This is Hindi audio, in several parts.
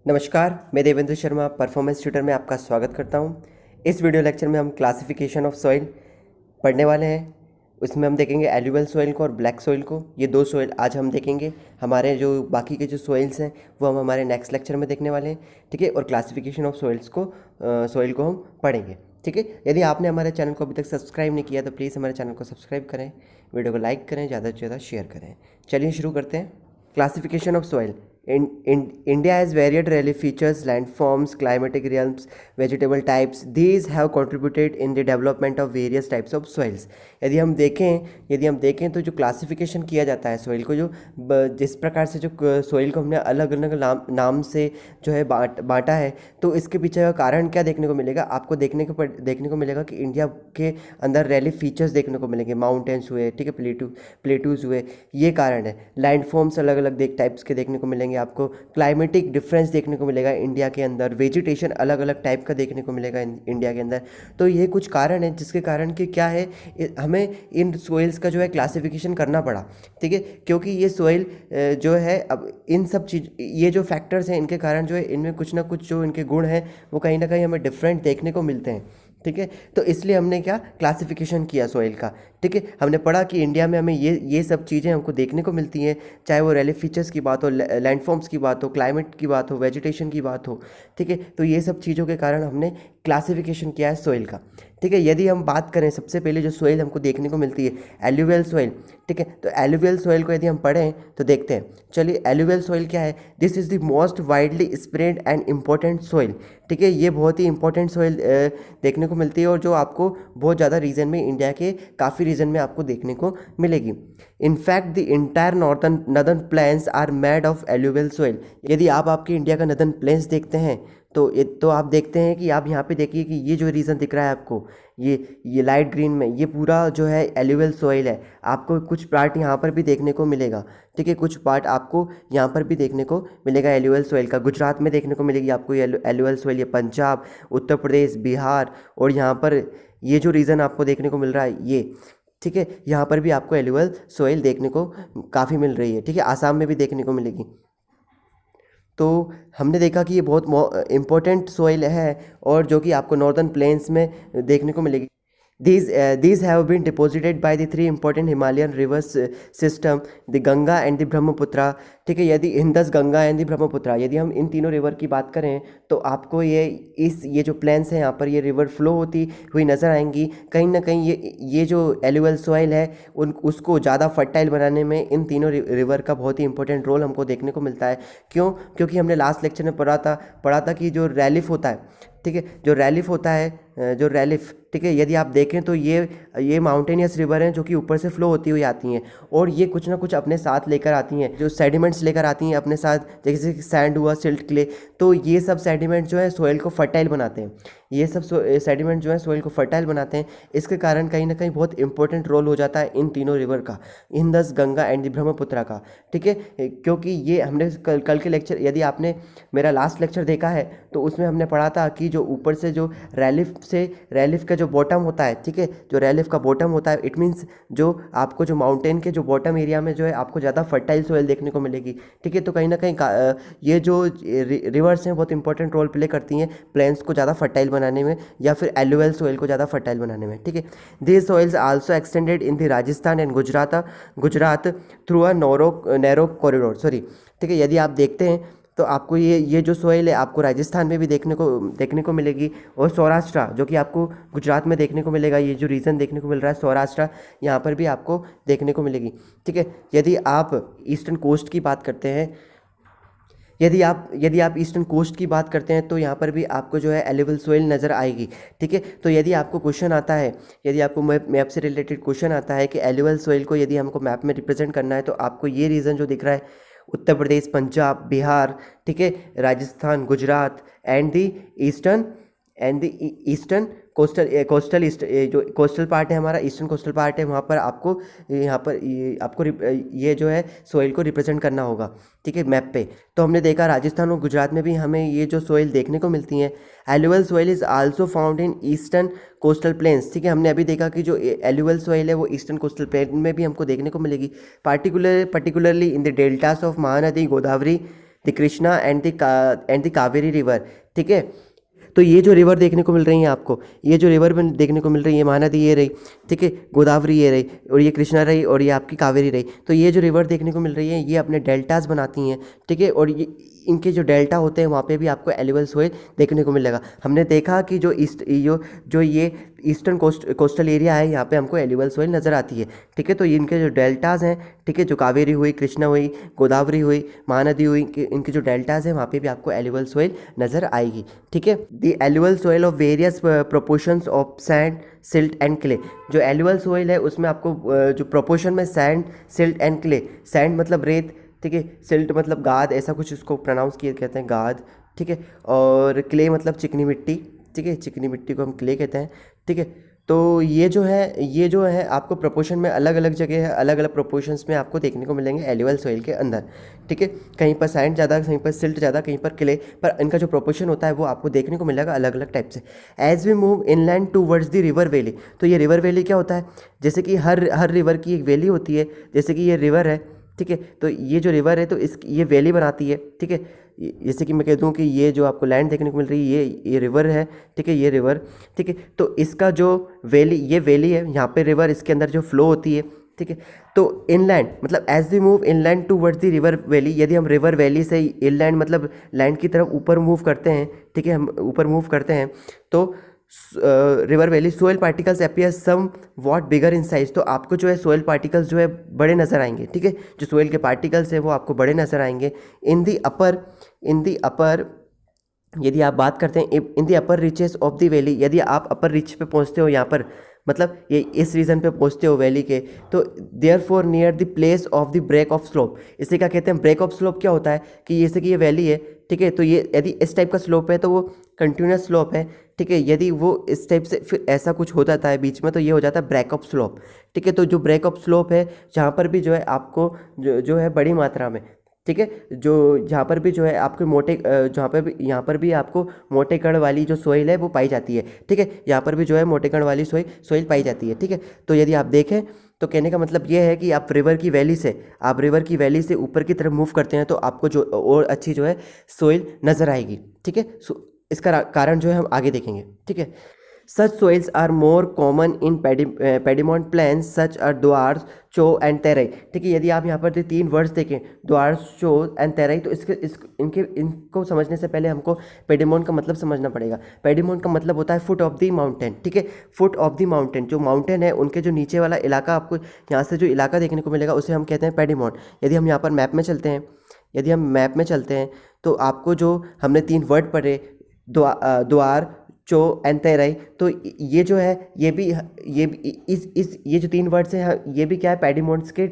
नमस्कार, मैं देवेंद्र शर्मा परफॉर्मेंस ट्यूटर में आपका स्वागत करता हूं। इस वीडियो लेक्चर में हम क्लासिफिकेशन ऑफ सॉइल पढ़ने वाले हैं। उसमें हम देखेंगे एल्यूवियल सॉइल को और ब्लैक सॉइल को। ये दो सॉइल आज हम देखेंगे। हमारे जो बाकी के जो सॉइल्स हैं वो हम हमारे नेक्स्ट लेक्चर में देखने वाले हैं, ठीक है। और क्लासिफिकेशन ऑफ सॉइल को हम पढ़ेंगे, ठीक है। यदि आपने हमारे चैनल को अभी तक सब्सक्राइब नहीं किया तो प्लीज़ हमारे चैनल को सब्सक्राइब करें, वीडियो को लाइक करें, ज़्यादा से ज़्यादा शेयर करें। चलिए शुरू करते हैं। Classification of soil. India has varied relief features, landforms, climatic realms, vegetable types. These have contributed in the development of various types of soils. यदि हम देखें तो जो क्लासिफिकेशन किया जाता है सॉइल को, जो जिस प्रकार से जो सॉइल को हमने अलग अलग नाम से जो है बांटा है, तो इसके पीछे का कारण क्या देखने को मिलेगा आपको? देखने को मिलेगा कि इंडिया के अंदर रेलिफ फीचर्स देखने को मिलेंगे। माउंटेन्स हुए, ठीक है, प्लेटूज हुए, ये कारण है। लैंडफॉर्म्स अलग अलग टाइप्स के देखने को मिलेंगे आपको। क्लाइमेटिक डिफरेंस देखने को मिलेगा इंडिया के अंदर। वेजिटेशन अलग अलग टाइप का देखने को मिलेगा इंडिया के अंदर। तो ये कुछ कारण है जिसके कारण कि क्या है, हमें इन सोइल्स का जो है क्लासिफिकेशन करना पड़ा, ठीक है। क्योंकि ये सोइल जो है, अब इन सब चीज़, ये जो फैक्टर्स हैं, इनके कारण जो है इनमें कुछ ना कुछ जो इनके गुण हैं वो कहीं ना कहीं हमें डिफरेंट देखने को मिलते हैं, ठीक है। तो इसलिए हमने क्या क्लासिफिकेशन किया सॉइल का, ठीक है। हमने पढ़ा कि इंडिया में हमें ये सब चीज़ें हमको देखने को मिलती हैं, चाहे वो रेलिफ फीचर्स की बात हो, लैंडफॉर्म्स की बात हो, क्लाइमेट की बात हो, वेजिटेशन की बात हो, ठीक है। तो ये सब चीज़ों के कारण हमने क्लासिफिकेशन किया है सॉइल का, ठीक है। यदि हम बात करें, सबसे पहले जो सॉइल हमको देखने को मिलती है एल्यूवियल सॉइल, ठीक है। तो एल्यूवियल सॉइल को यदि हम पढ़ें तो देखते हैं। चलिए, एल्यूवियल सॉइल क्या है? This is the most widely spread and important soil, ठीक है। ये बहुत ही इंपॉर्टेंट सॉइल देखने को मिलती है और जो आपको बहुत ज़्यादा रीजन में, इंडिया के काफ़ी रीजन में आपको देखने को मिलेगी। In fact the entire northern plains are made of alluvial soil. यदि आप आपके इंडिया का नॉर्दर्न प्लेन्स देखते हैं तो आप देखते हैं कि आप यहाँ पे देखिए कि ये जो रीजन दिख रहा है आपको, ये लाइट ग्रीन में, ये पूरा जो है एल्यूवियल सॉइल है। आपको कुछ पार्ट यहाँ पर भी देखने को मिलेगा, ठीक है। कुछ पार्ट आपको यहाँ पर भी देखने को मिलेगा एल्यूवियल सॉइल का। गुजरात में देखने को मिलेगी आपको ये एल्यूवियल सॉइल, ये पंजाब, उत्तर प्रदेश, बिहार, और यहाँ पर ये जो रीजन आपको देखने को मिल रहा है ये, ठीक है, यहाँ पर भी आपको एल्यूवियल सॉइल देखने को काफ़ी मिल रही है, ठीक है। आसाम में भी देखने को मिलेगी। तो हमने देखा कि ये बहुत इम्पोर्टेंट सॉइल है और जो कि आपको नॉर्दर्न प्लेन्स में देखने को मिलेगी। These have been deposited by the three important Himalayan rivers system, the Ganga and the Brahmaputra, ठीक है। यदि Indus, Ganga and the Brahmaputra, यदि हम इन तीनों रिवर की बात करें तो आपको ये जो प्लेन्स हैं यहाँ पर ये रिवर फ्लो होती हुई नज़र आएंगी। कहीं ना कहीं ये जो एल्यूवियल सॉइल है उसको ज़्यादा फर्टाइल बनाने में इन तीनों रिवर का बहुत ही इंपॉर्टेंट रोल हमको देखने को मिलता है। क्यों? क्योंकि हमने लास्ट लेक्चर में पढ़ा था कि जो रैलिफ होता है, ठीक है, जो रैलिफ होता है, जो रैलिफ, ठीक है, यदि आप देखें तो ये माउंटेनियस रिवर हैं जो कि ऊपर से फ्लो होती हुई आती हैं और ये कुछ ना कुछ अपने साथ लेकर आती हैं, जो सेडिमेंट्स लेकर आती हैं अपने साथ, जैसे सैंड हुआ, सिल्ट, क्ले। तो ये सब सेडिमेंट जो है सॉइल को फर्टाइल बनाते हैं। ये सब सेडिमेंट जो है सॉइल को फर्टाइल बनाते हैं। इसके कारण कहीं ना कहीं बहुत इंपॉर्टेंट रोल हो जाता है इन तीनों रिवर का, इंदस, गंगा एंड ब्रह्मपुत्रा का, ठीक है। क्योंकि ये हमने कल के लेक्चर, यदि आपने मेरा लास्ट लेक्चर देखा है तो उसमें हमने पढ़ा था कि जो ऊपर से जो रैलिफ का जो बॉटम होता है, ठीक है, जो रैलिफ का बॉटम होता है, इट मीन्स जो आपको जो माउंटेन के जो बॉटम एरिया में जो है आपको ज़्यादा फर्टाइल सॉइल देखने को मिलेगी, ठीक है। तो कहीं ना कहीं ये जो रिवर्स हैं बहुत इंपॉर्टेंट रोल प्ले करती हैं प्लेन्स को ज़्यादा फर्टाइल बनाने में या फिर एल्यूवियल सॉइल को ज़्यादा फर्टाइल बनाने में, ठीक है। This soils also extended in the Rajasthan and Gujarat through a narrow corridor, sorry, ठीक है। यदि आप देखते हैं तो आपको ये जो सॉइल है आपको राजस्थान में भी देखने को मिलेगी और सौराष्ट्र, जो कि आपको गुजरात में देखने को मिलेगा। ये जो रीजन देखने को मिल रहा है सौराष्ट्र, यहाँ पर भी आपको देखने को मिलेगी, ठीक है। यदि आप ईस्टर्न कोस्ट की बात करते हैं, यदि आप ईस्टर्न कोस्ट की बात करते हैं तो यहाँ पर भी आपको जो है एल्यूवियल सॉइल नज़र आएगी, ठीक है। तो यदि आपको क्वेश्चन आता है, यदि आपको मैप से रिलेटेड क्वेश्चन आता है कि एल्यूवियल सॉइल को यदि हमको मैप में रिप्रेजेंट करना है तो आपको ये रीजन जो दिख रहा है, उत्तर प्रदेश, पंजाब, बिहार, ठीक है, Rajasthan, Gujarat and the eastern coastal जो कोस्टल पार्ट है हमारा, ईस्टर्न कोस्टल पार्ट है, वहाँ पर आपको ये जो है सॉइल को रिप्रेजेंट करना होगा, ठीक है, मैप पे। तो हमने देखा राजस्थान और गुजरात में भी हमें ये जो सॉइल देखने को मिलती हैं। Alluvial soil is also found in eastern coastal planes, ठीक है। हमने अभी देखा कि जो एल्यूवियल सॉइल है वो ईस्टर्न कोस्टल प्लेन में भी हमको देखने को मिलेगी, particularly in the deltas of Mahanadi, Godavari, the Krishna and the Kaveri river. ठीक है, तो ये जो रिवर देखने को मिल रही है आपको, ये जो रिवर देखने को मिल रही है, महानदी ये रही, ठीक है, गोदावरी ये रही, और ये कृष्णा रही, और ये आपकी कावेरी रही। तो ये जो रिवर देखने को मिल रही है ये अपने डेल्टास बनाती हैं। ठीक है, और ये इनके जो डेल्टा होते हैं वहाँ पे भी आपको एलुवियल सोइल देखने को मिलेगा। हमने देखा कि जो ये ईस्टर्न कोस्टल एरिया है, यहाँ पे हमको एलुवियल सोइल नज़र आती है। ठीक है, तो इनके जो डेल्टाज हैं, ठीक है, जो कावेरी हुई, कृष्णा हुई, गोदावरी हुई, महानदी हुई, इनके जो डेल्टाज हैं वहाँ पे भी आपको एलुवियल सोइल नज़र आएगी। ठीक है, the alluvial soil of various proportions of sand, silt and clay. जो एलुवियल सोइल है उसमें आपको जो प्रोपोर्शन में sand, silt and clay, sand मतलब रेत, ठीक है, सिल्ट मतलब गाद, ऐसा कुछ इसको प्रोनाउंस किए कहते हैं गाद। ठीक है, और क्ले मतलब चिकनी मिट्टी। ठीक है, चिकनी मिट्टी को हम क्ले कहते हैं। ठीक है, तो ये जो है आपको प्रोपोर्शन में अलग अलग जगह है, अलग अलग प्रोपोर्शंस में आपको देखने को मिलेंगे एलुवियल सोइल के अंदर। ठीक है, कहीं पर सैंड ज़्यादा, कहीं पर सिल्ट ज़्यादा, कहीं पर क्ले, पर इनका जो प्रोपोर्शन होता है वो आपको देखने को मिलेगा अलग अलग टाइप से। As we move inland towards the river valley, तो ये रिवर वैली क्या होता है, जैसे कि हर रिवर की एक वैली होती है। जैसे कि ये रिवर है, ठीक है, तो ये जो रिवर है तो ये वैली बनाती है। ठीक है, जैसे कि मैं कह दूं कि ये जो आपको लैंड देखने को मिल रही है ये रिवर है। ठीक है, ये रिवर, ठीक है, तो इसका जो ये वैली है, यहाँ पे रिवर, इसके अंदर जो फ्लो होती है। ठीक है, तो इनलैंड मतलब as we move inland towards the river valley, यदि हम रिवर वैली से इनलैंड मतलब लैंड की तरफ ऊपर मूव करते हैं, ठीक है, हम ऊपर मूव करते हैं, तो river valley soil particles appear somewhat bigger in size. तो आपको जो है सोयल पार्टिकल्स जो है बड़े नज़र आएंगे। ठीक है, जो सोयल के पार्टिकल्स हैं वो आपको बड़े नज़र आएंगे। इन दी अपर यदि आप बात करते हैं इन दी अपर रिचेस ऑफ द वैली, यदि आप अपर रिच पे पहुंचते हो, यहाँ पर मतलब ये इस रीजन पे पहुंचते हो वैली के, तो therefore near the place of the break of slope. इसे क्या कहते हैं, ब्रेक ऑफ स्लोप क्या होता है कि जैसे कि ये वैली है, ठीक है, तो ये यदि इस टाइप का स्लोप है तो वो कंटिन्यूस स्लोप है। ठीक है, यदि वो इस टाइप से फिर ऐसा कुछ हो जाता है बीच में तो ये हो जाता है ब्रेक ऑफ स्लोप। ठीक है, तो जो ब्रेक ऑफ स्लोप है जहाँ पर भी जो है आपको जो है बड़ी मात्रा में, ठीक है, जो जहाँ पर भी जो है आपके यहाँ पर भी आपको मोटे कण वाली जो सोइल है वो पाई जाती है। ठीक है, यहाँ पर भी जो है मोटे कण वाली सोइल पाई जाती है। ठीक है, तो यदि आप देखें तो कहने का मतलब ये है कि आप रिवर की वैली से ऊपर की तरफ मूव करते हैं तो आपको जो और अच्छी जो है सोइल नज़र आएगी। ठीक है, इसका कारण जो है हम आगे देखेंगे। ठीक है, such soils are more common in piedmont plains such are द्वार, चो एंड तेरई। ठीक है, यदि आप यहाँ पर 3 वर्ड्स देखें, द्वार, चो एंड तेरई, तो इनको समझने से पहले हमको पेडिमोंट का मतलब समझना पड़ेगा। पेडिमोंट का मतलब होता है फुट ऑफ द माउंटेन। ठीक है, फुट ऑफ द माउंटेन, जो माउंटेन है उनके जो नीचे वाला इलाका, आपको यहाँ से जो इलाका देखने को मिलेगा उसे हम कहते हैं पेडिमोंट। यदि हम यहाँ पर मैप में चलते हैं तो आपको जो हमने 3 वर्ड पढ़े, द्वार, चो एंड तेरई, तो ये जो है ये जो 3 वर्ड्स हैं ये भी क्या है, पेडिमोंट्स के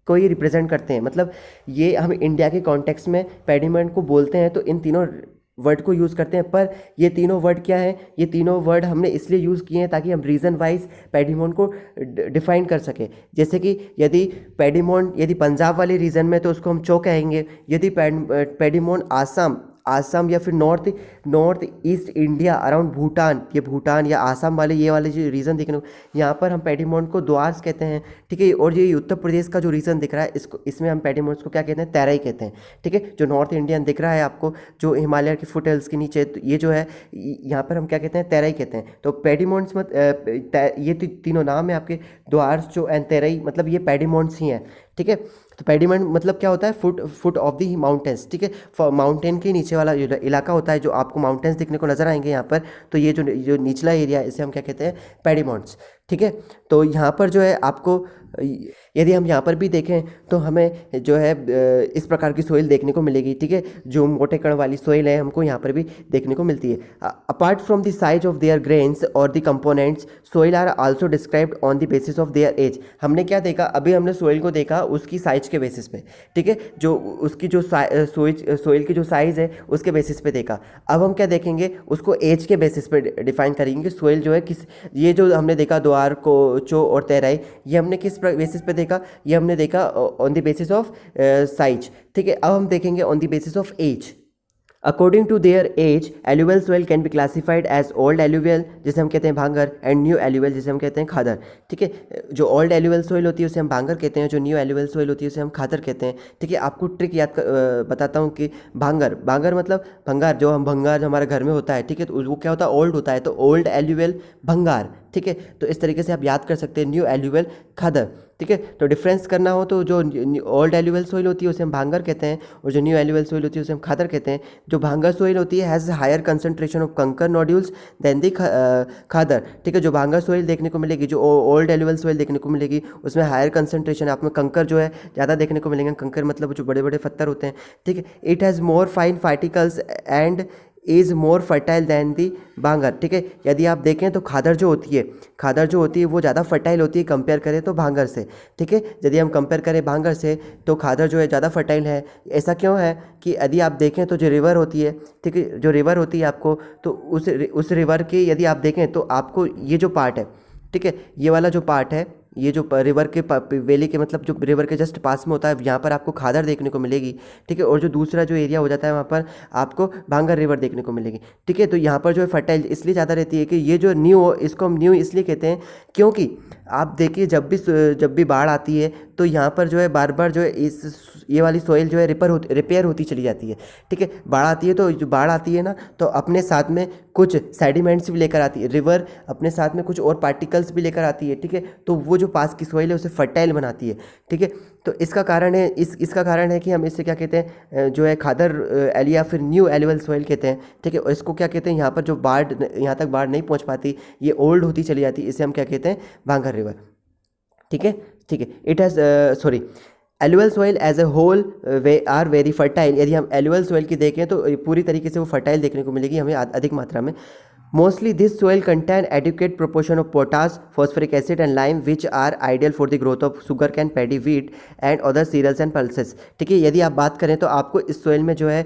को ही रिप्रेजेंट करते हैं। मतलब ये हम इंडिया के कॉन्टेक्स्ट में पेडिमोंट को बोलते हैं तो इन तीनों वर्ड को यूज़ करते हैं। पर ये तीनों वर्ड क्या है, ये तीनों वर्ड हमने इसलिए यूज़ किए हैं ताकि हम रीजन वाइज पेडिमोंट को डिफाइन कर सकें। जैसे कि यदि पंजाब वाले रीजन में तो उसको हम चो कहेंगे। यदि पेडिमोंट आसाम या फिर north east India around Bhutan या आसाम ये वाले जो रीजन दिख रहे हो, यहाँ पर हम पेडिमोंट को द्वार्स कहते हैं। ठीक है, और ये उत्तर प्रदेश का जो रीजन दिख रहा है इसमें हम पेडिमोंट्स को क्या कहते हैं, तेरई कहते हैं। ठीक है, जो नॉर्थ इंडियन दिख रहा है आपको, जो हिमालय के फुट हिल्स के नीचे, तो ये जो है यहाँ पर हम क्या कहते हैं, तेरई कहते हैं। तो पेडिमोंट्स ये तीनों नाम है आपके, द्वार्स, चो एंड तेरई, मतलब ये पेडिमोंट्स ही हैं। ठीक है, तो पेडिमोंट मतलब क्या होता है, फुट ऑफ द माउंटेन्स। ठीक है, माउंटेन के नीचे वाला इलाका होता है, जो आपको माउंटेन्स दिखने को नजर आएंगे यहाँ पर, तो ये जो निचला एरिया है इसे हम क्या कहते हैं, पेडिमोंट्स। ठीक है, तो यहाँ पर जो है आपको यदि हम यहाँ पर भी देखें तो हमें जो है इस प्रकार की सोइल देखने को मिलेगी। ठीक है, जो मोटे कण वाली सोइल है हमको यहाँ पर भी देखने को मिलती है। Apart from the size of their grains और the components, soil are also described on the basis of their age. हमने क्या देखा, अभी हमने सोइल को देखा उसकी साइज के बेसिस पे। ठीक है, जो उसकी जो सोइल की जो साइज है उसके बेसिस पे देखा। अब हम क्या देखेंगे, उसको एज के बेसिस पे डिफाइन करेंगे। सोइल जो है ये जो हमने देखा द्वार को, चो और तेरई, ये हमने किस बेसिस पे देखा, ये हमने देखा on the basis of size. ठीक है, अब हम देखेंगे on the basis of age. According to their age alluvial soil can be classified as old alluvial जिसे हम कहते हैं भांगर एंड न्यू एल्यूवियल जिसे हम कहते हैं खादर। ठीक है, जो ओल्ड एल्यूवियल सोइल होती है उसे हम भांगर कहते हैं, जो न्यू एल्यूवियल सोइल होती है उसे हम खादर कहते हैं। ठीक है, आपको ट्रिक बताता हूँ कि भांगर भांगर मतलब भंगार, जो हमारे घर में होता है। ठीक है, तो वो क्या होता है, ओल्ड होता है, तो ओल्ड एल्यूवियल भंगार। ठीक है, तो इस तरीके से आप याद कर सकते हैं, न्यू एल्यूवियल खादर। ठीक है, तो डिफरेंस करना हो तो जो ओल्ड एल्यूवियल सोइल होती है उसे हम भांगर कहते हैं और जो न्यू एल्यूवियल सोइल होती है उसे हम खादर कहते हैं। जो भांगर सोइल होती है हैज़ हायर कंसंट्रेशन ऑफ कंकर नोड्यूल्स देन दी खादर। ठीक है, जो भांगर सोइल देखने को मिलेगी, जो ओल्ड एल्यूवियल सोइल देखने को मिलेगी, उसमें हायर कंसंट्रेशन आप में कंकर जो है ज़्यादा देखने को मिलेंगे। कंकर मतलब जो बड़े बड़े पत्थर होते हैं। ठीक है, it has more fine particles and is more fertile than the भांगर। ठीक है, यदि आप देखें तो खादर जो होती है वो ज़्यादा फर्टाइल होती है कंपेयर करें तो भांगर से। ठीक है, यदि हम कंपेयर करें भांगर से तो खादर जो है ज़्यादा फर्टाइल है। ऐसा क्यों है कि यदि आप देखें तो जो रिवर होती है, ठीक है, जो रिवर होती है आपको, तो उस रिवर के यदि आप देखें तो आपको ये जो पार्ट है, ठीक है, ये वाला जो पार्ट है, ये जो रिवर के वैली के मतलब जो रिवर के जस्ट पास में होता है, यहाँ पर आपको खादर देखने को मिलेगी। ठीक है, और जो दूसरा जो एरिया हो जाता है वहाँ पर आपको भांगर रिवर देखने को मिलेगी। ठीक है, तो यहाँ पर जो है फर्टाइल इसलिए ज़्यादा रहती है कि ये जो न्यू, इसको हम न्यू इसलिए कहते हैं क्योंकि आप देखिए जब भी बाढ़ आती है तो यहाँ पर जो है बार बार जो है ये वाली सॉइल जो है रिपेयर होती चली जाती है। ठीक है, बाढ़ आती है तो जो बाढ़ आती है ना, तो अपने साथ में कुछ सेडिमेंट्स भी लेकर आती है रिवर, अपने साथ में कुछ और पार्टिकल्स भी लेकर आती है। ठीक है, तो वो जो पास की सॉइल है उसे फर्टाइल बनाती है। ठीक है, तो इसका कारण है इसका कारण है कि हम इससे क्या कहते हैं, जो है खादर या फिर न्यू एल्यूवियल सॉइल कहते हैं। ठीक है, और इसको क्या कहते हैं, यहाँ पर जो बाढ़, यहाँ तक बाढ़ नहीं पहुँच पाती, ये ओल्ड होती चली जाती है, इसे हम क्या कहते हैं, भांगर रिवर। ठीक है, ठीक है, it has sorry alluvial soil as a whole they are very fertile. यदि हम एल्यूवियल सॉइल की देखें तो पूरी तरीके से वो फर्टाइल देखने को मिलेगी हमें अधिक मात्रा में। Mostly this soil contain adequate proportion of potash, phosphoric acid and lime which are ideal for the growth of sugar cane, paddy, wheat and other cereals and pulses. ठीक है, यदि आप बात करें तो आपको इस सोइल में जो है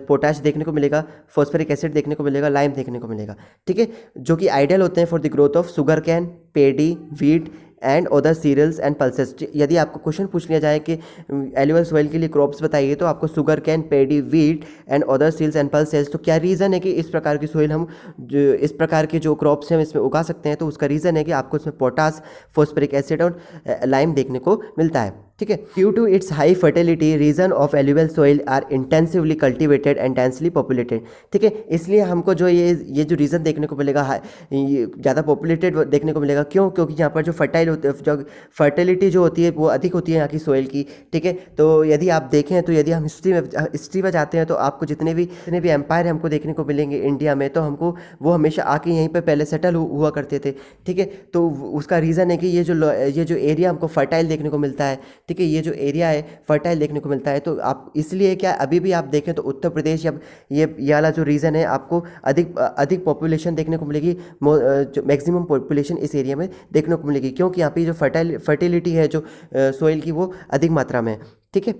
पोटाश देखने को मिलेगा, फॉस्फोरिक एसिड देखने को मिलेगा, लाइम देखने को मिलेगा। ठीक है, जो कि आइडियल होते हैं for the growth of sugar cane, paddy, wheat and other cereals and pulses. यदि आपको क्वेश्चन पूछ लिया जाए कि एल्यूवियल सॉइल के लिए क्रॉप्स बताइए तो आपको sugar cane, paddy, wheat and other cereals and pulses, तो क्या रीज़न है कि इस प्रकार की सॉइल हम जो इस प्रकार के जो क्रॉप्स हैं हम इसमें उगा सकते हैं, तो उसका रीज़न है कि आपको इसमें पोटास, फॉस्फोरिक एसिड और लाइम देखने को मिलता है। ठीक है, due to its high fertility region of alluvial soil are intensively cultivated and densely populated. ठीक है, इसलिए हमको जो ये जो रीज़न देखने को मिलेगा, ये ज़्यादा पॉपुलेटेड देखने को मिलेगा। क्यों? क्योंकि यहाँ पर जो फर्टिलिटी जो होती है वो अधिक होती है यहाँ की सॉइल की। ठीक है, तो यदि आप देखें तो यदि हम हिस्ट्री में जाते हैं तो आपको जितने भी एम्पायर हमको देखने को मिलेंगे इंडिया में, तो हमको वो हमेशा आके यहीं पर पहले सेटल हुआ करते थे। ठीक है, तो उसका रीज़न है कि ये जो एरिया हमको फर्टाइल देखने को मिलता है। ठीक है, ये जो एरिया है फर्टाइल देखने को मिलता है, तो आप इसलिए क्या अभी भी आप देखें तो उत्तर प्रदेश या ये वाला जो रीजन है आपको अधिक पॉपुलेशन देखने को मिलेगी, जो मैक्सिमम पॉपुलेशन इस एरिया में देखने को मिलेगी, क्योंकि यहाँ पे जो फर्टिलिटी है जो सोइल की वो अधिक मात्रा में है। ठीक है,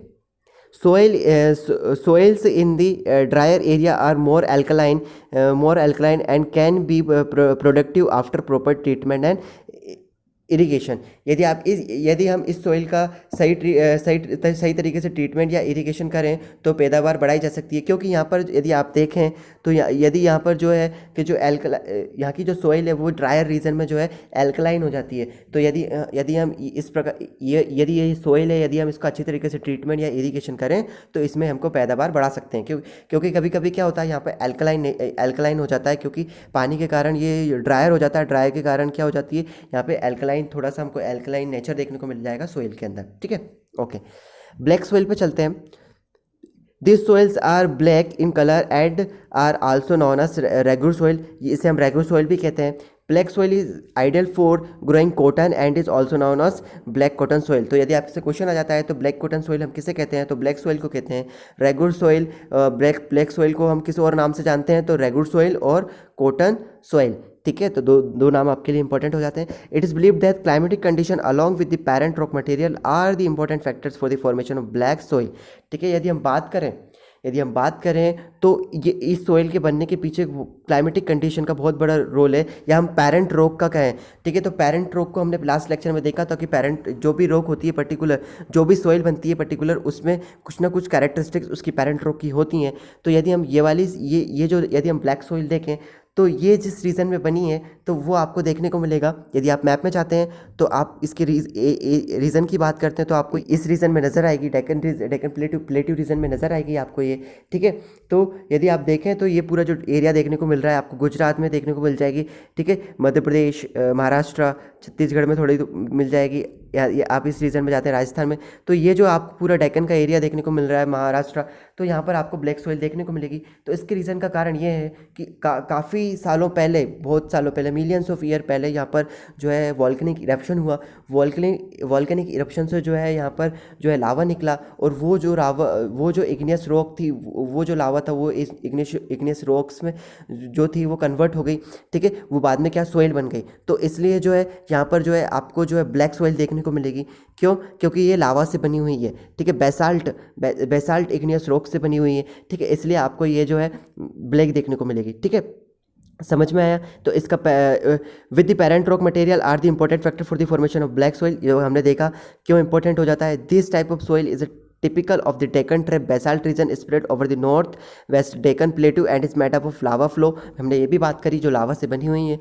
soils in the drier area are more alkaline and can be productive after proper treatment and irrigation. यदि हम इस सोइल का सही तरीके से ट्रीटमेंट या इरिगेशन करें तो पैदावार बढ़ाई जा सकती है। क्योंकि यहाँ पर यदि आप देखें तो यदि यहाँ पर जो है कि जो यहाँ की जो सोइल है वो ड्रायर रीजन में जो है एल्कलाइन हो जाती है, तो यदि हम इस प्रकार यदि ये सोइल है, यदि हम इसका अच्छी तरीके से ट्रीटमेंट या इरिगेशन करें तो इसमें हमको पैदावार बढ़ा सकते हैं। क्योंकि कभी कभी क्या होता है यहाँ पर एल्कलाइन हो जाता है, क्योंकि पानी के कारण ये ड्रायर हो जाता है। ड्रायर के कारण क्या हो जाती है यहाँ पे एल्कलाइन, थोड़ा सा हमको एल्कलाइन नेचर देखने को मिल जाएगा सोइल के अंदर। ठीक है, ओके, ब्लैक सोइल पे चलते हैं। This soils are black in colour and are also known as regular soil, इसे हम रेगुलर सोइल भी कहते हैं। Black soil is ideal for growing cotton and is also known as black cotton soil. तो यदि आपसे क्वेश्चन आ जाता है तो ब्लैक कॉटन सोइल हम किसे कहते हैं, तो ब्लैक सोइल को कहते हैं। रेगुलर सोइल, ब्लैक सोइल को हम किसी और नाम से जानते हैं, तो रेगुलर सोइल और कॉटन सोइल। ठीक है, तो दो नाम आपके लिए इंपॉर्टेंट हो जाते हैं। It is believed that climatic condition along with the parent rock material are the important factors for the formation of black soil. ठीक है, यदि हम बात करें यदि हम बात करें तो ये इस सोइल के बनने के पीछे क्लाइमेटिक कंडीशन का बहुत बड़ा रोल है, या हम पेरेंट रॉक का कहें, ठीक है। तो पेरेंट रॉक को हमने लास्ट लेक्चर में देखा था कि पेरेंट जो भी रॉक होती है पर्टिकुलर, जो भी सोइल बनती है पर्टिकुलर, उसमें कुछ ना कुछ कैरेक्टरिस्टिक्स उसकी पेरेंट रॉक की होती हैं। तो यदि हम ये वाली ये जो यदि हम ब्लैक सोइल देखें तो ये जिस रीजन में बनी है तो वो आपको देखने को मिलेगा। यदि आप मैप में चाहते हैं तो आप इसके रीजन की बात करते हैं तो आपको इस रीजन में नजर आएगी, डेक्कन प्लेट्यू रीजन में नजर आएगी आपको ये, ठीक है। तो यदि आप देखें तो ये पूरा जो एरिया देखने को मिल रहा है आपको गुजरात में देखने को मिल जाएगी, ठीक है। मध्य प्रदेश, महाराष्ट्र, छत्तीसगढ़ में थोड़ी मिल जाएगी, या आप इस रीजन में जाते हैं राजस्थान में, तो ये जो आपको पूरा डेक्कन का एरिया देखने को मिल रहा है महाराष्ट्र, तो यहाँ पर आपको ब्लैक सॉइल देखने को मिलेगी। तो इसके रीज़न का कारण ये है कि काफ़ी सालों पहले, बहुत सालों पहले, मिलियंस ऑफ ईयर पहले यहाँ पर जो है वॉल्केनिक इरप्शन हुआ। वॉल्केनिक इरप्शन से जो है यहाँ पर जो है लावा निकला, और वो जो इग्नियस रॉक थी, वो जो लावा था वो इस इग्नियस रॉक्स में जो थी वो कन्वर्ट हो गई, ठीक है। वो बाद में क्या सोइल बन गई। तो इसलिए जो है यहाँ पर जो है आपको जो है ब्लैक सोइल देखने को मिलेगी। क्यों? क्योंकि ये लावा से बनी हुई है, ठीक है। बेसाल्ट इग्नियस रॉक से बनी हुई है, ठीक है। इसलिए आपको ये जो है ब्लैक देखने को मिलेगी, ठीक है। समझ में आया? तो इसका with the parent rock material are the important factor for the formation of black soil. जो हमने देखा क्यों इंपॉर्टेंट हो जाता है। This type of soil is typical of the Deccan Trap basalt region spread over the north west Deccan plateau and is made up of lava flow। हमने ये भी बात करी जो लावा से बनी हुई है।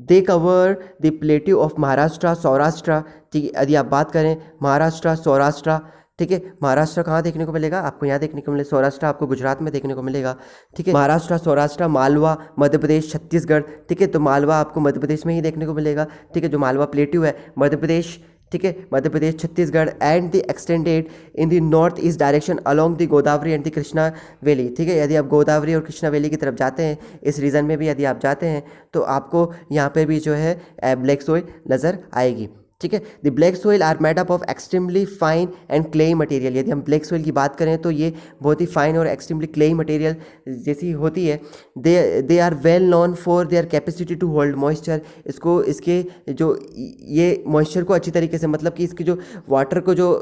They cover the plateau of Maharashtra, Saurashtra, ठीक है। यदि आप बात करें महाराष्ट्र, सौराष्ट्र, ठीक है। महाराष्ट्र कहाँ देखने को मिलेगा आपको? यहाँ देखने को मिलेगा। सौराष्ट्र आपको गुजरात में देखने को मिलेगा, ठीक है। महाराष्ट्र, सौराष्ट्र, मालवा मध्य प्रदेश, छत्तीसगढ़, ठीक है। तो मालवा आपको मध्य प्रदेश में ही देखने को मिलेगा, ठीक है। जो मालवा प्लेट्यू है मध्य प्रदेश, ठीक है, Madhya Pradesh, Chhattisgarh, and the extended in the north east direction along the Godavari and the Krishna valley, ठीक है। यदि आप गोदावरी और कृष्णा वैली की तरफ जाते हैं, इस रीजन में भी यदि आप जाते हैं तो आपको यहाँ पे भी जो है ब्लैक सॉइल नज़र आएगी, ठीक है। The black soil are made up of extremely fine and clayey material. यदि हम ब्लैक सोइल की बात करें तो ये बहुत ही फाइन और एक्सट्रीमली क्लेई मटेरियल जैसी होती है। They are well known for their capacity to hold moisture. इसके जो ये मॉइस्चर को अच्छी तरीके से, मतलब कि इसकी जो वाटर को जो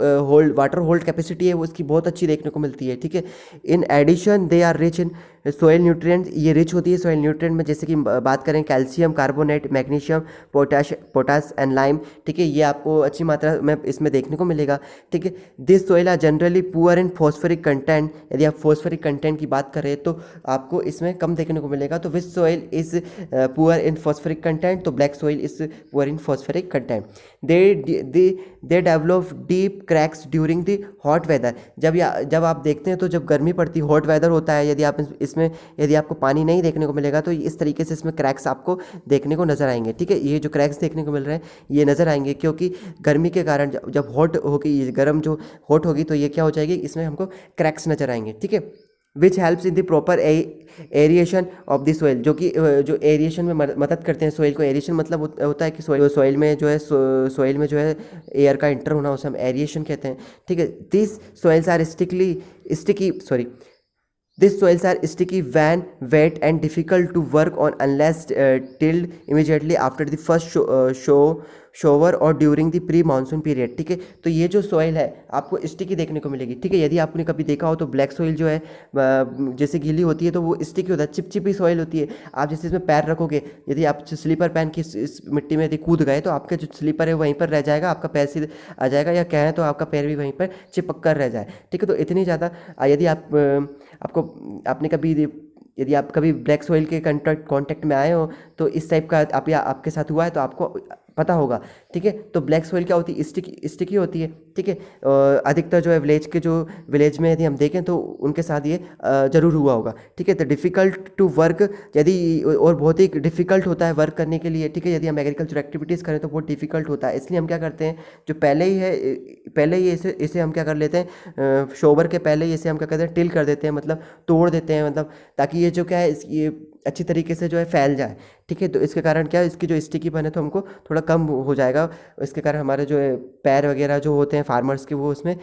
वाटर होल्ड कैपेसिटी है वो इसकी बहुत अच्छी देखने को मिलती है, ठीक है। In addition they are rich in soil nutrients. ये रिच होती है सोइल न्यूट्रिएंट में, जैसे कि बात करें calcium carbonate, magnesium, potash and lime, ठीक है। ये आपको अच्छी मात्रा में इसमें देखने को मिलेगा, ठीक है। This soil are generally poor in phosphoric content. यदि आप फॉस्फोरिक कंटेंट की बात करें तो आपको इसमें कम देखने को मिलेगा। तो which soil is poor in phosphoric content? तो black soil is poor in phosphoric content. They develop deep cracks during the hot weather. जब आप देखते हैं तो जब गर्मी पड़ती है, हॉट वेदर होता है, यदि आपको पानी नहीं देखने को मिलेगा तो इस तरीके से इसमें क्रैक्स आपको देखने को नजर आएंगे, ठीक है। ये जो क्रैक्स देखने को मिल रहे हैं ये नजर आएंगे, क्योंकि गर्मी के कारण जब हॉट होगी, गर्म जो हॉट होगी तो ये क्या हो जाएगी, इसमें हमको क्रैक्स नजर आएंगे, ठीक है। Which helps in the proper aeration of the soil, जो एरिएशन में मदद करते हैं सोइल को। एरिएशन मतलब होता है कि सोइल में जो है एयर का इंटर होना, उसे हम एरिएशन कहते हैं, ठीक है। This soils are These soils are sticky when wet and difficult to work on unless tilled immediately after the first shower or during the pre-monsoon period, ठीक है। तो ये जो सोइल है आपको स्टिकी देखने को मिलेगी, ठीक है। यदि आपने कभी देखा हो तो ब्लैक सोइल जो है जैसे गीली होती है तो वो स्टिकी होता है, चिपचिपी सोइल होती है। आप जैसे इसमें पैर रखोगे, यदि आप स्लीपर पहन के इस मिट्टी में यदि कूद गए तो आपका जो स्लीपर है वहीं पर रह जाएगा, आपका पैर सीधे आ जाएगा, या कहें तो आपका पैर भी वहीं पर चिपक कर रह जाए, ठीक है। तो इतनी ज़्यादा यदि यदि आप कभी ब्लैक सॉइल के कांटेक्ट में आए हो तो इस टाइप का आपके साथ हुआ है तो आपको पता होगा, ठीक है। तो ब्लैक सॉइल क्या होती है? स्टिकी होती है, ठीक है। अधिकतर जो है विलेज में यदि हम देखें तो उनके साथ ये ज़रूर हुआ होगा, ठीक है। तो डिफ़िकल्ट टू वर्क, और बहुत ही डिफ़िकल्ट होता है वर्क करने के लिए, ठीक है। यदि हम एग्रीकल्चर एक्टिविटीज़ करें तो बहुत डिफ़िकल्ट होता है, इसलिए हम क्या करते हैं, जो पहले ही इसे हम क्या कर लेते हैं, शोवर के पहले ही इसे हम क्या करते हैं, टिल कर देते हैं, मतलब तोड़ देते हैं, मतलब ताकि ये जो क्या है ये अच्छी तरीके से जो है फैल जाए, ठीक है। तो इसके कारण क्या है, इसकी जो स्टिकी बने तो हमको थोड़ा कम हो जाएगा। इसके कारण हमारे जो पैर वगैरह जो होते हैं फार्मर्स के वो उसमें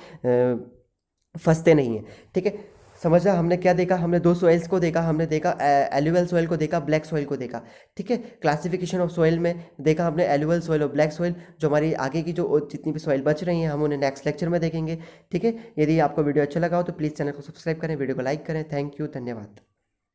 फंसते नहीं हैं, ठीक है। समझा हमने क्या देखा, हमने दो सॉइल्स को देखा, हमने देखा एल्यूवल सॉइल को देखा, ब्लैक सॉइल को देखा। ठीक है, क्लासिफिकेशन ऑफ सॉइल में देखा हमने एल्यूवल सॉइल और ब्लैक सॉइल। जो हमारी आगे की जो जितनी भी सॉइल बच रही हैं हम उन्हें नेक्स्ट लेक्चर में देखेंगे। ठीक है, यदि आपको वीडियो अच्छा लगा हो तो प्लीज़ चैनल को सब्सक्राइब करें, वीडियो को लाइक करें। थैंक यू, धन्यवाद।